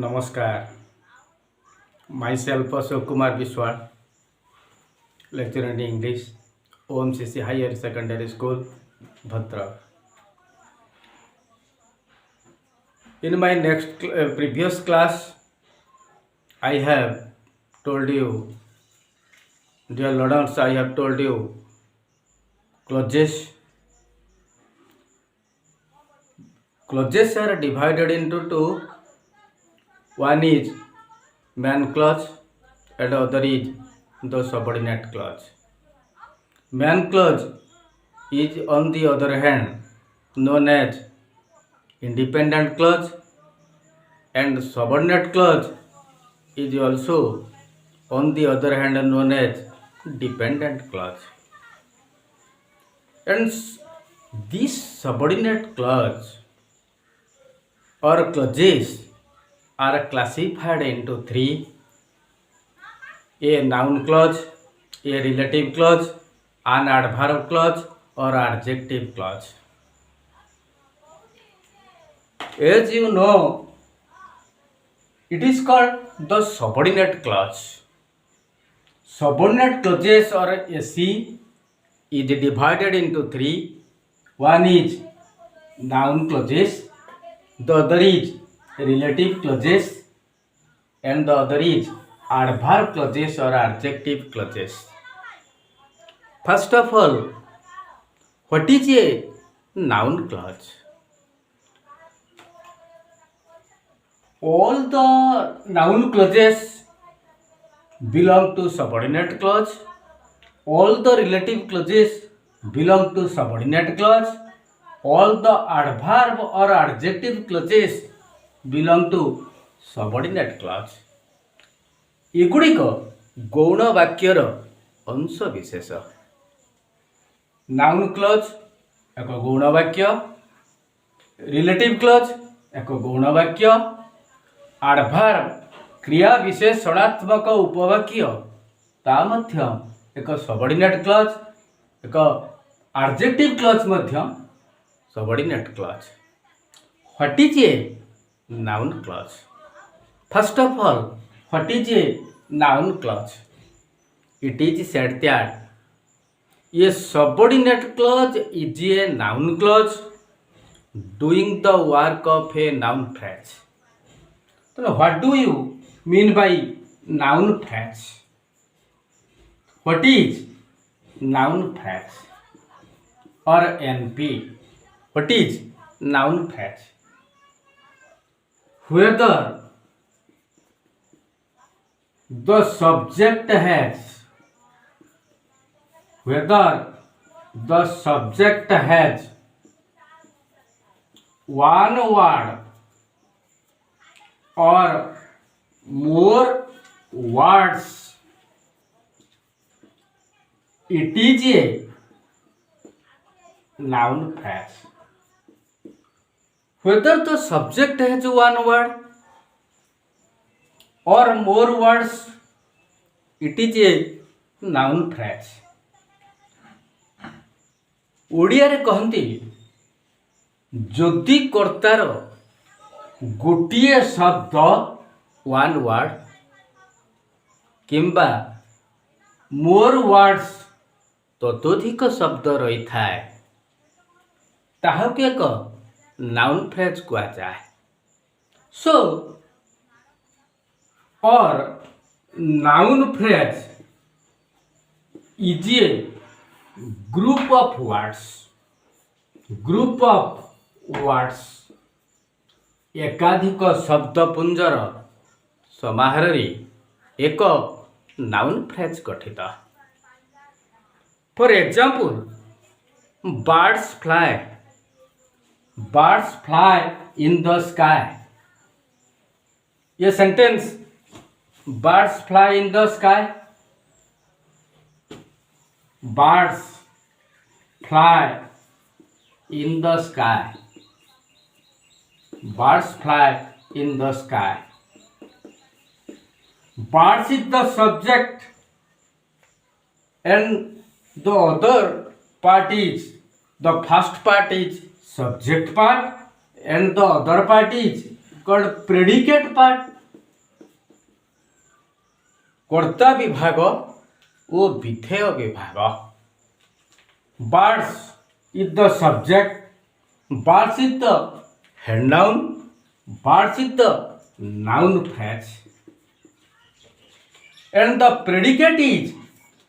नमस्कार. Myself Ashok Kumar Biswal, lecturer in English, OMCC Higher Secondary School, Bhadra. In my previous class, I have told you, dear learners, I have told you clauses. Clauses are divided into two. One is main clause and other is the subordinate clause. Main clause is on the other hand known as independent clause, and subordinate clause is also on the other hand known as dependent clause. And these subordinate clause or clauses are classified into three: a noun clause, a relative clause, an adverb clause or adjective clause. As you know, it is called the subordinate clause. Subordinate clauses or SC is divided into three. One is noun clauses, the other is relative clauses, and the other is adverb clauses or adjective clauses. First of all, what is a noun clause? All the noun clauses belong to subordinate clause. All the relative clauses belong to subordinate clause. All the adverb or adjective clauses belong to subordinate clause. ଏଗୁଡ଼ିକ ଗୌଣ ବାକ୍ୟର ଅଂଶ ବିଶେଷ. Noun clause ଏକ ଗୌଣ ବାକ୍ୟ, relative clause ଏକ ଗୌଣ ବାକ୍ୟ, ଆଡଭାର୍ବ କ୍ରିୟା ବିଶେଷଣାତ୍ମକ ଉପବାକ୍ୟ ତା ମଧ୍ୟ ଏକ ସବର୍ଡିନେଟ୍ କ୍ଲଜ୍, ଏକ ଆଡଜେକ୍ଟିଭ୍ କ୍ଲଜ୍ ମଧ୍ୟ subordinate clause. What is a noun clause? First of all, what is a noun clause? It is said that a subordinate clause is a noun clause doing the work of a noun phrase. So what do you mean by noun phrase? What is noun phrase or NP? What is noun phrase? Whether the subject has one word or more words, it is a noun phrase. Whether the subject has one word or more words, it is a noun phrase. ଓଡ଼ିଆରେ କହନ୍ତି, ଯଦି କର୍ତ୍ତାର ଗୋଟିଏ ଶବ୍ଦ one word କିମ୍ବା more words ତତୋଧିକ ଶବ୍ଦ ରହିଥାଏ, ତାହାକୁ ଏକ noun phrase କୁହାଯାଏ. So, or noun phrase is a group of words, ଏକାଧିକ ଶବ୍ଦପୁଞ୍ଜର ସମାହାରରେ ଏକ noun phrase ଗଠିତ. For example, birds fly in the sky. A sentence, birds fly in the sky. Birds fly in the sky. Birds fly in the sky. Birds is the subject and the other part is, the first part is subject part and the other part is called predicate part. कर्ता विभाग ओ विधेय विभाग. Birds is the subject. Birds is the head noun. Birds is the noun phrase. And the predicate is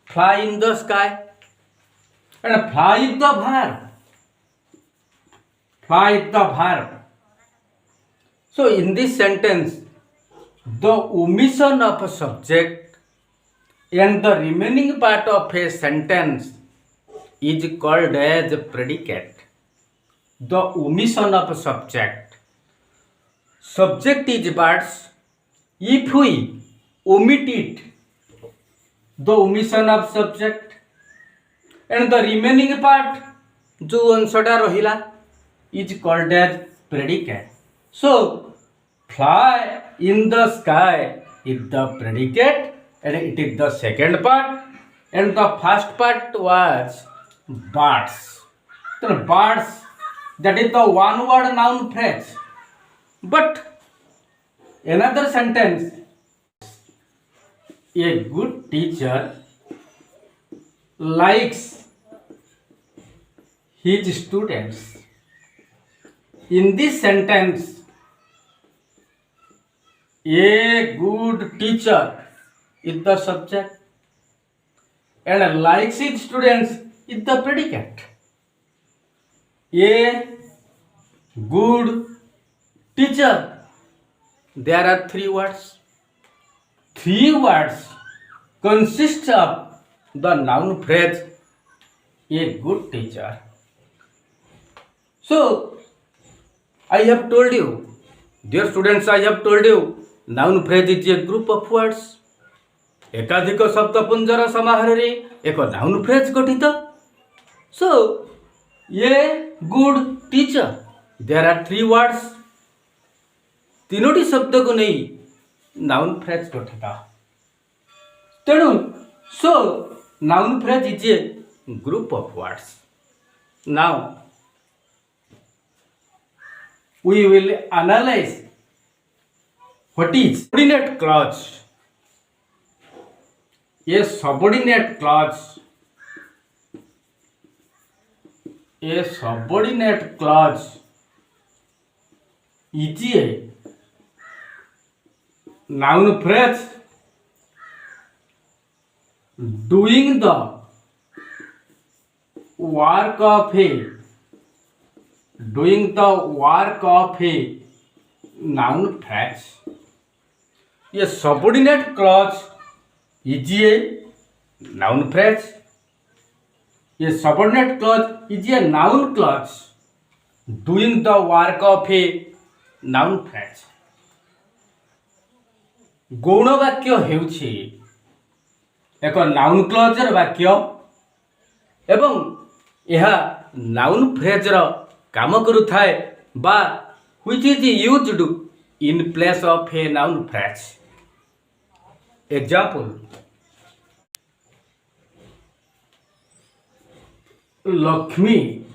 fly in the sky. And fly is the verb. Fly is the verb. So in this sentence, the omission of a subject and the remaining part of a sentence is called as predicate. The omission of a subject. Subject is birds. If we omit it, the omission of subject and the remaining part जो अंशटा रहिला is called as predicate. So fly in the sky is the predicate and it is the second part, and the first part was birds. So birds, that is the one word noun phrase. But another sentence, a good teacher likes his students. In this sentence, a good teacher is the subject and likes his students is the predicate. A good teacher. There are three words. Three words consist of the noun phrase a good teacher. So, I have told you, dear students, I have told you, noun phrase is a group of words. एकाधिक शब्दपुंजर समाहार एक noun phrase गठित. So a good teacher, there are three words. तीनोटी शब्द को नहीं noun phrase गठित. तेणु so noun phrase is a group of words. Now we will analyze what is subordinate clause. A subordinate clause. A subordinate clause is a noun phrase doing the work of a noun phrase. A subordinate clause is a noun phrase. A subordinate clause is a noun clause doing the work of a noun phrase. गौण वाक्य हेउछि एक noun क्लजर वाक्य एवं यह noun Fraser काम करुथाए बा which is used in place of a noun phrase. Example, Lakshmi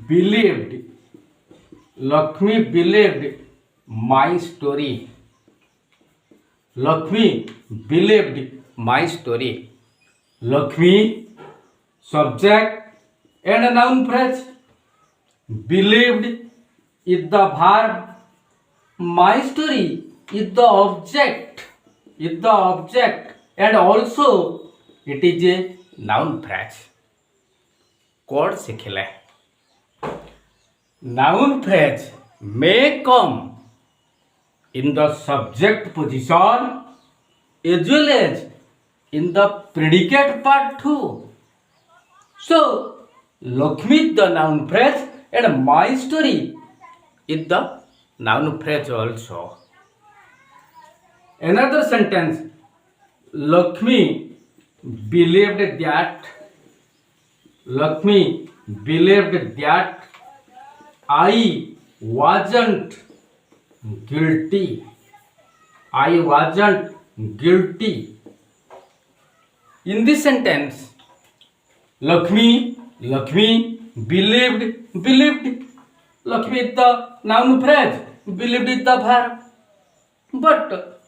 believed my story. Lakshmi believed my story. Lakshmi subject and a noun phrase. Believed is the verb. My story is the object. And also it is a noun phrase. Chord सिखिले. Noun phrase may come in the subject position as well as in the predicate part too. So Lakshmi is the noun phrase and my story is the noun phrase also. Another sentence, Lakshmi believed that I wasn't guilty. In this sentence, Lakshmi believed. Lakshmi is the noun phrase believed is the verb. But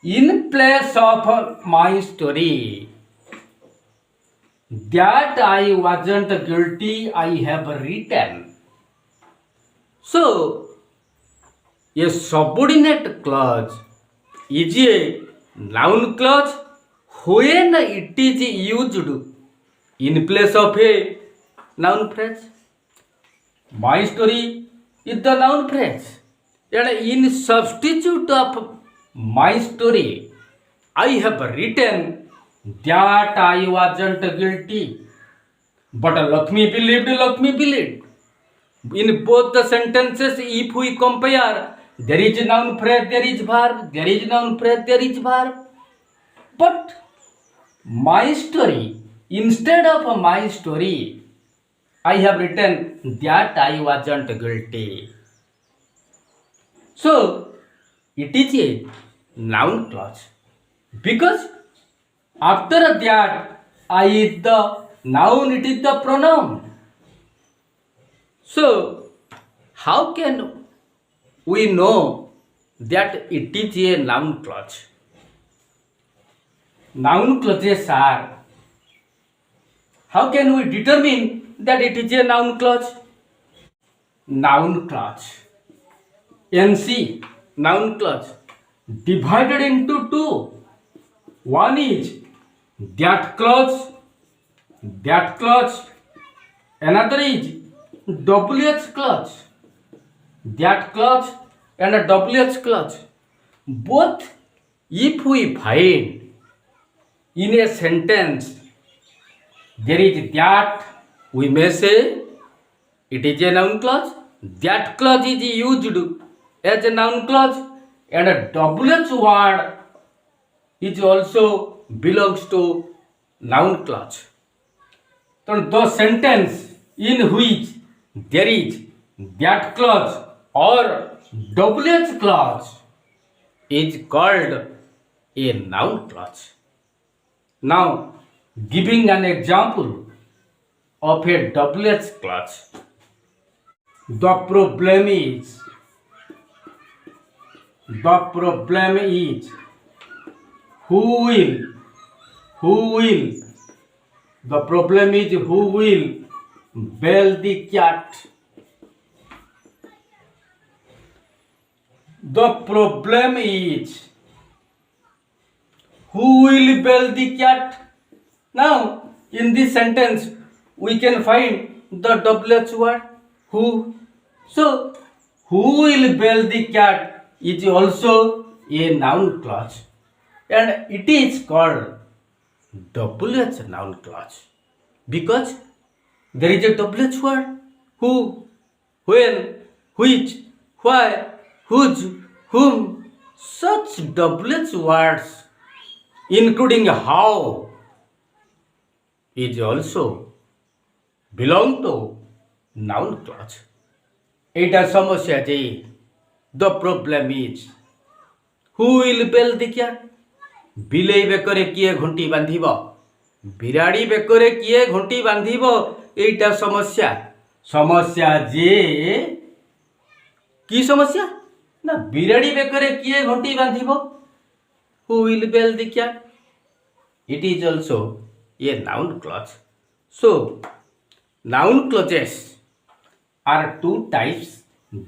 in place of my story, that I wasn't guilty, I have written. So, a subordinate clause is a noun clause when it is used in place of a noun phrase. My story is the noun phrase. And in substitute of my story, I have written that I wasn't guilty. But Lakshmi believed. In both the sentences, if we compare, there is noun phrase, there is verb, there is noun phrase, there is verb. But my story, instead of my story, I have written that I wasn't guilty. So, it is a noun clause. Because after that, I is the noun, it is the pronoun. So, how can we know that it is a noun clause? Noun clauses are. How can we determine that it is a noun clause? Noun clause. NC, noun clause, divided into two. One is that clause. Another is WH clause. That clause and a WH clause. Both, if we find in a sentence there is that, we may say it is a noun clause. That clause is used as a noun clause, and a WH word is also belongs to noun clause. So the sentence in which there is that clause or WH clause is called a noun clause. Now, giving an example of a WH clause. The problem is who will the problem is who will bail the cat. The problem is who will bail the cat. Now, in this sentence, we can find the WH word who. So, who will bail the cat is also a noun clause, and it is called WH noun clause because there is a WH word who, when, which, why, whose, whom. Such WH words, including how, is also belong to noun clause. Eta samasya je. The problem is who will bail the cat? ବିଲେଇ ବେକରେ କିଏ ଘଣ୍ଟି ବାନ୍ଧିବ? ବିରାଡ଼ି ବେକରେ କିଏ ଘଣ୍ଟି ବାନ୍ଧିବ? ଏଇଟା ସମସ୍ୟା। ସମସ୍ୟା ଯେ କି ସମସ୍ୟା? ନା ବିରାଡ଼ି ବେକରେ କିଏ ଘଣ୍ଟି ବାନ୍ଧିବ? Who will bail the cat? It is also a noun clause. So, noun clauses are two types,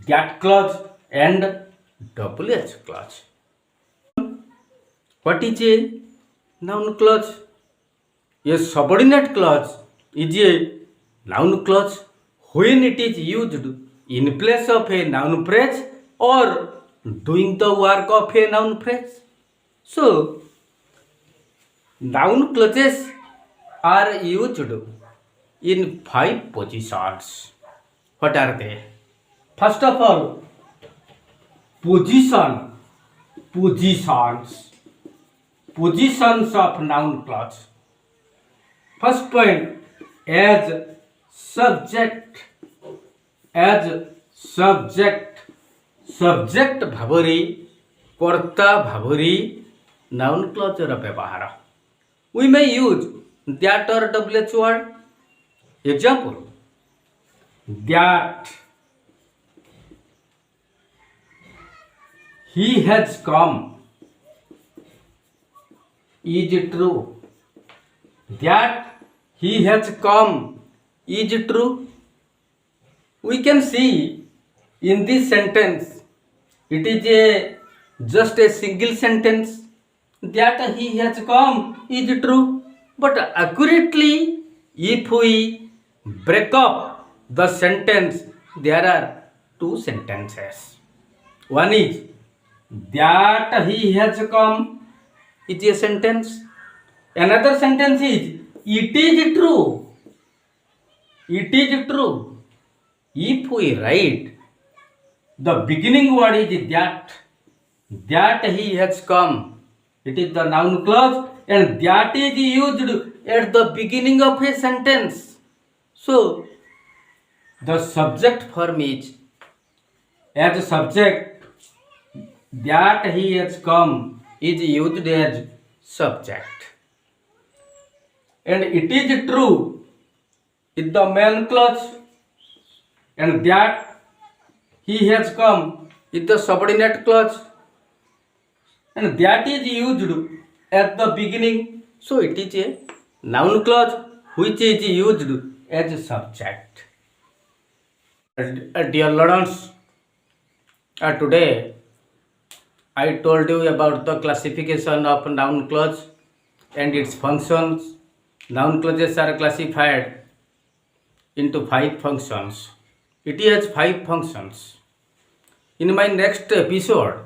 that clause and WH clause. What is a noun clause? A subordinate clause is a noun clause when it is used in place of a noun phrase or doing the work of a noun phrase. So, noun clauses are used in 5 positions. What are they? First of all, positions of noun clause. First point, as subject ଭାବରେ କର୍ତ୍ତା ଭାବରେ noun clause ର ବ୍ୟବହାର. We may use that or WH word. Example, that he has come is true. That he has come is true. We can see in this sentence, it is just a single sentence that he has come is true. But accurately, if we break up the sentence, there are two sentences. One is that he has come is a sentence. Another sentence is it is true. It is true. If we write the beginning word is that he has come. It is the noun clause and that is used at the beginning of a sentence. So the subject form is as a subject, that he has come is used as subject. And it is true is the main clause and that he has come is the subordinate clause and that is used at the beginning. So it is a noun clause which is used as a subject. Dear learners, today I told you about the classification of noun clause and its functions. Noun clauses are classified into 5 functions. It has 5 functions. In my next episode,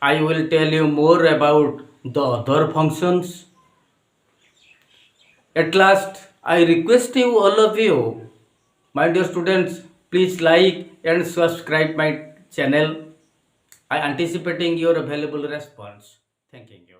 I will tell you more about the other functions. At last, I request you, all of you, my dear students, please like and subscribe my channel. I anticipating your valuable response. Thanking you.